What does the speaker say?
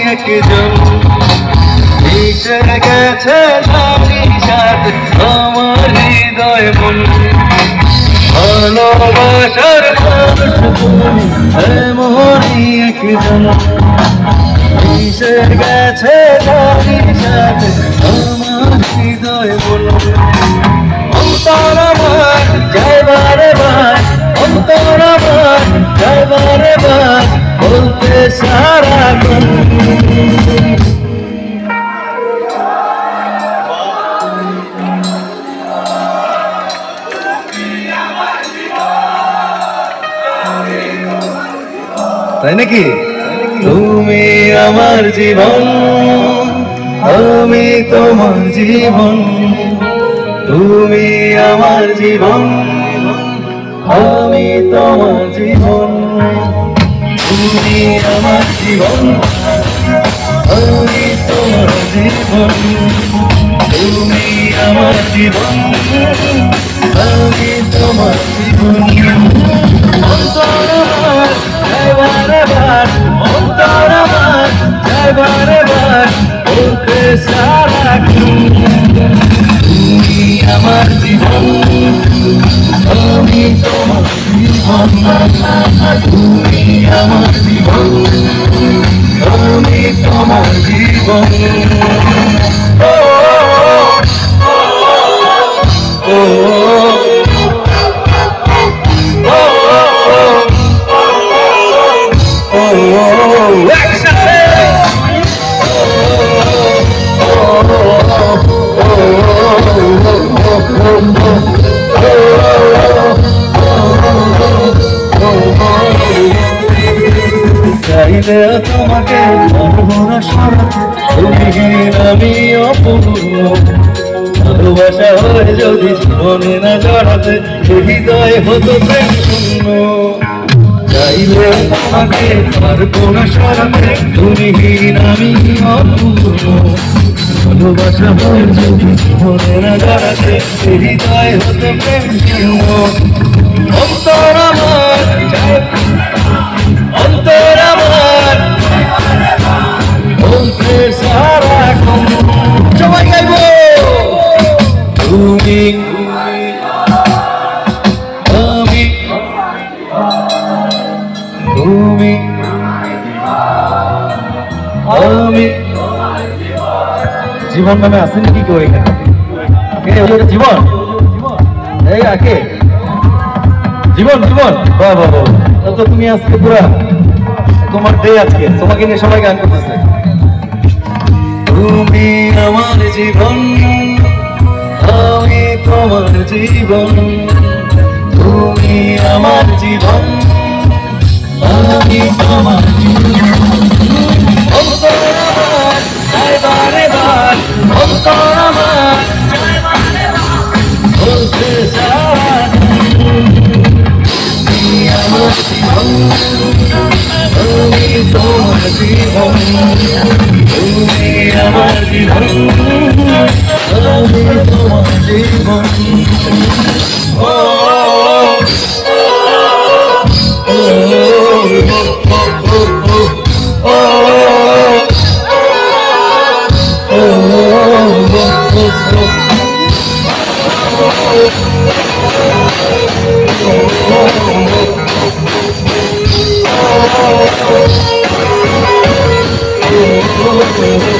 একজন মিশে গেছে তারই সাথে আমার হৃদয় মন ভালোবাসার এমনই একজন মিশে গেছে তারই সাথে আমার হৃদয় মন অন্তর আমার যাইবারে বার অন্তর আমার যাইবারে বার বলতে সারাক্ষণ তাই নাকি তুমি আমার জীবন আমি তোমার জীবন তুমি আমার জীবন আমি তোমার জীবন তুমি আমার জীবন আমি তোমার জীবন তুমি আমার জীবন আমি তোমার জীবন অন্তর আমার যাইবারে বার অন্তর আমার যাইবারে বার বলতে সারাক্ষণ তুমি আমার জীবন আমি তোমার জীবন তুমি আমার জীবন আমি তোমার জীবন ও ও চাইলে তোমাকে মনভরা সরাতে তুমিহীন আমি অপূর্ণ ভালোবাসা হয়ে যদি জীবনে না জড়াতে হৃদয় হতো প্রেম শূন্য চাইলে তোমাকে পারবো না সরাতে তুমিহীন আমি অপূর্ণ ভালোবাসা হয়ে যদি জীবনে না জড়াতে হৃদয় হতো প্রেম শূন্য অন্তর আমার অন্তর আমার বলতে সারাক্ষণ সবাই গাইব তুমি আমি তুমি আমি জীবন নামে আসেনি কি কেউ এখানে জীবন এই আকে জীবন জীবন বাহ বাহ বাহ তো তুমি আজকে পুরা তোমার ডে আজকে তোমাকে নিয়ে সবাই গান করতেছে তুমি আমার জীবন আমি তোমার জীবন তুমি আমার জীবন আমি তোমার জীবন অন্তর আমার যাইবারে বার অন্তর আমার বলতে আমার জীবন তুমি তোমার জীবন তুমি আমার জীবন আমি তোমার জীবন ও oh,